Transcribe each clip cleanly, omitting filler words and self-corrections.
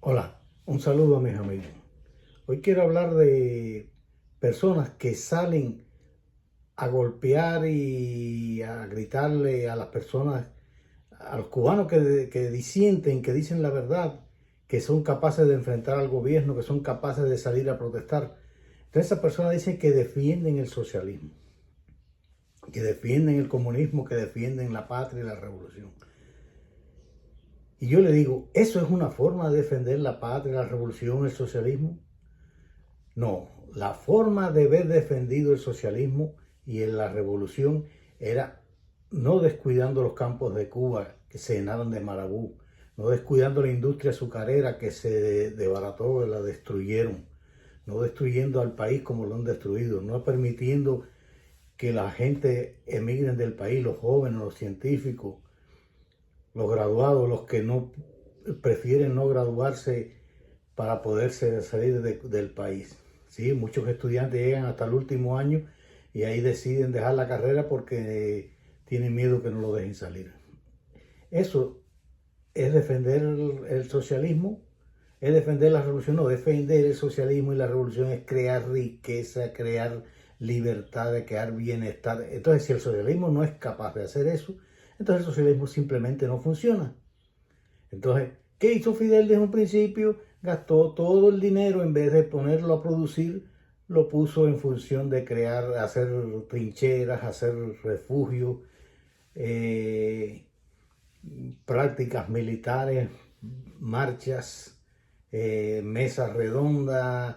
Hola, un saludo a mis amigos. Hoy quiero hablar de personas que salen a golpear y a gritarle a las personas, a los cubanos que disienten, que dicen la verdad, que son capaces de enfrentar al gobierno, que son capaces de salir a protestar. Entonces esas personas dicen que defienden el socialismo, que defienden el comunismo, que defienden la patria y la revolución. Y yo le digo, ¿eso es una forma de defender la patria, la revolución, el socialismo? No, la forma de haber defendido el socialismo y en la revolución era no descuidando los campos de Cuba que se llenaron de marabú, no descuidando la industria azucarera que se desbarató, la destruyeron, no destruyendo al país como lo han destruido, no permitiendo que la gente emigren del país, los jóvenes, los científicos, los graduados, los que no prefieren no graduarse para poderse salir del país. Sí, muchos estudiantes llegan hasta el último año y ahí deciden dejar la carrera porque tienen miedo que no lo dejen salir. Eso es defender el socialismo, es defender la revolución. No, defender el socialismo y la revolución es crear riqueza, crear libertad, crear bienestar. Entonces, si el socialismo no es capaz de hacer eso, entonces el socialismo simplemente no funciona. Entonces, ¿qué hizo Fidel desde un principio? Gastó todo el dinero, en vez de ponerlo a producir, lo puso en función de crear, hacer trincheras, hacer refugios, eh, prácticas militares, marchas, mesas redondas,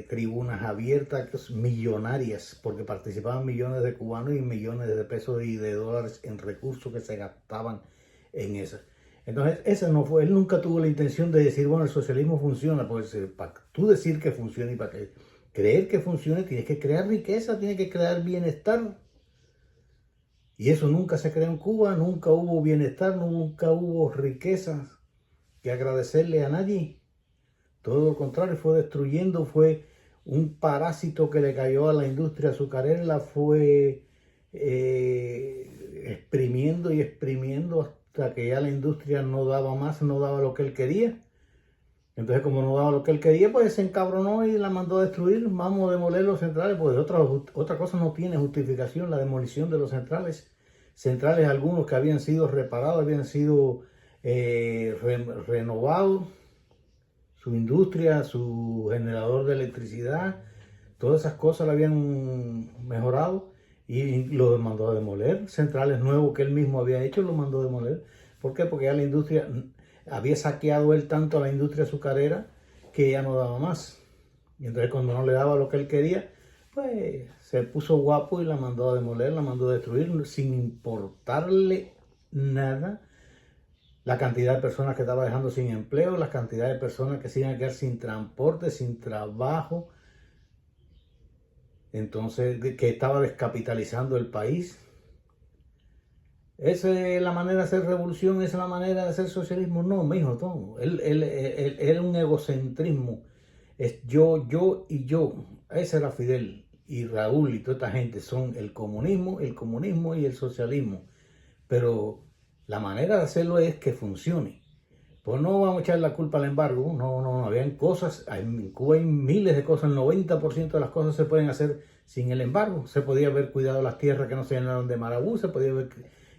tribunas abiertas, millonarias, porque participaban millones de cubanos y millones de pesos y de dólares en recursos que se gastaban en esas. Entonces, esa no fue, él nunca tuvo la intención de decir, bueno, el socialismo funciona, pues para tú decir que funciona y para creer que funcione, tienes que crear riqueza, tienes que crear bienestar. Y eso nunca se creó en Cuba, nunca hubo bienestar, nunca hubo riquezas que agradecerle a nadie. Todo lo contrario, fue destruyendo, fue un parásito que le cayó a la industria azucarera, la fue exprimiendo y exprimiendo hasta que ya la industria no daba más, no daba lo que él quería. Entonces, como no daba lo que él quería, pues se encabronó y la mandó a destruir. Vamos a demoler los centrales, pues otra cosa no tiene justificación la demolición de los centrales. Centrales algunos que habían sido reparados, habían sido renovados, su industria, su generador de electricidad, todas esas cosas lo habían mejorado y lo mandó a demoler. Centrales nuevos que él mismo había hecho, lo mandó a demoler. ¿Por qué? Porque ya la industria, había saqueado él tanto a la industria azucarera que ya no daba más. Y entonces cuando no le daba lo que él quería, pues se puso guapo y la mandó a demoler, la mandó a destruir sin importarle nada la cantidad de personas que estaba dejando sin empleo, la cantidad de personas que se iban a quedar sin transporte, sin trabajo, entonces que estaba descapitalizando el país. ¿Esa es la manera de hacer revolución? ¿Esa es la manera de hacer socialismo? No, mijo, no. Él era un egocentrismo. Es yo y yo. Ese era Fidel. Y Raúl y toda esta gente son el comunismo y el socialismo. Pero la manera de hacerlo es que funcione. Pues no vamos a echar la culpa al embargo, no, habían cosas, en Cuba hay miles de cosas, el 90% de las cosas se pueden hacer sin el embargo. Se podía haber cuidado las tierras que no se llenaron de marabú, se podía haber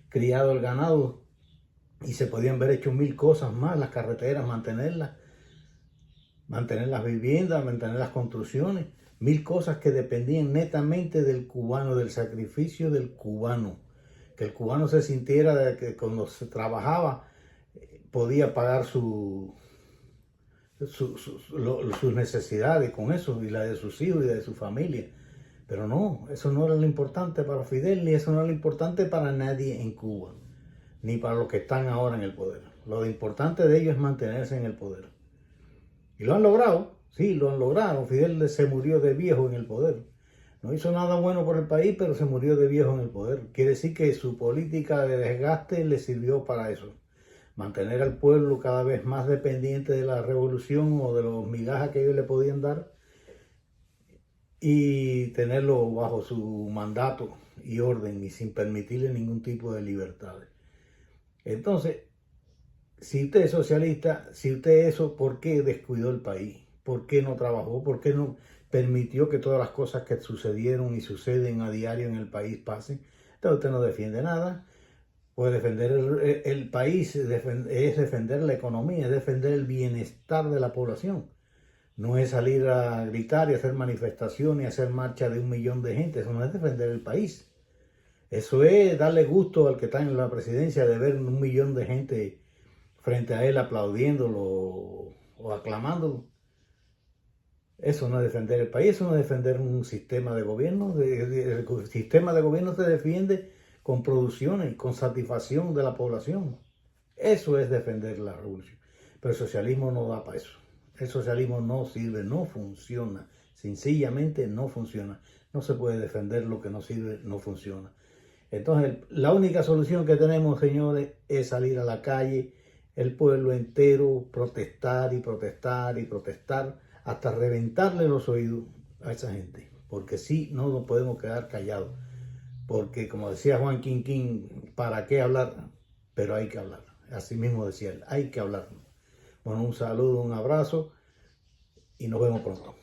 criado el ganado y se podían haber hecho mil cosas más, las carreteras, mantener las viviendas, mantener las construcciones, mil cosas que dependían netamente del cubano, del sacrificio del cubano. Que el cubano se sintiera de que cuando se trabajaba podía pagar sus necesidades con eso y la de sus hijos y de su familia. Pero no, eso no era lo importante para Fidel, ni eso no era lo importante para nadie en Cuba, ni para los que están ahora en el poder. Lo importante de ellos es mantenerse en el poder. Y lo han logrado, sí, lo han logrado. Fidel se murió de viejo en el poder. No hizo nada bueno por el país, pero se murió de viejo en el poder. Quiere decir que su política de desgaste le sirvió para eso. Mantener al pueblo cada vez más dependiente de la revolución o de los migajas que ellos le podían dar y tenerlo bajo su mandato y orden y sin permitirle ningún tipo de libertades. Entonces, Si usted es socialista, si usted es eso, ¿por qué descuidó el país? ¿Por qué no trabajó? ¿Por qué no permitió que todas las cosas que sucedieron y suceden a diario en el país pasen? Entonces usted no defiende nada. Pues defender el país es defender la economía, es defender el bienestar de la población. No es salir a gritar y hacer manifestaciones y hacer marcha de 1 millón de gente. Eso no es defender el país. Eso es darle gusto al que está en la presidencia de ver 1 millón de gente frente a él aplaudiéndolo o aclamándolo. Eso no es defender el país, eso no es defender un sistema de gobierno. El sistema de gobierno se defiende con producciones, con satisfacción de la población. Eso es defender la revolución. Pero el socialismo no da para eso. El socialismo no sirve, no funciona. Sencillamente no funciona. No se puede defender lo que no sirve, no funciona. Entonces, la única solución que tenemos, señores, es salir a la calle, el pueblo entero, protestar y protestar y protestar hasta reventarle los oídos a esa gente. Porque sí, no nos podemos quedar callados. Porque, como decía Juan Quinquín, ¿para qué hablar? Pero hay que hablar. Así mismo decía él, hay que hablar. Bueno, un saludo, un abrazo y nos vemos pronto.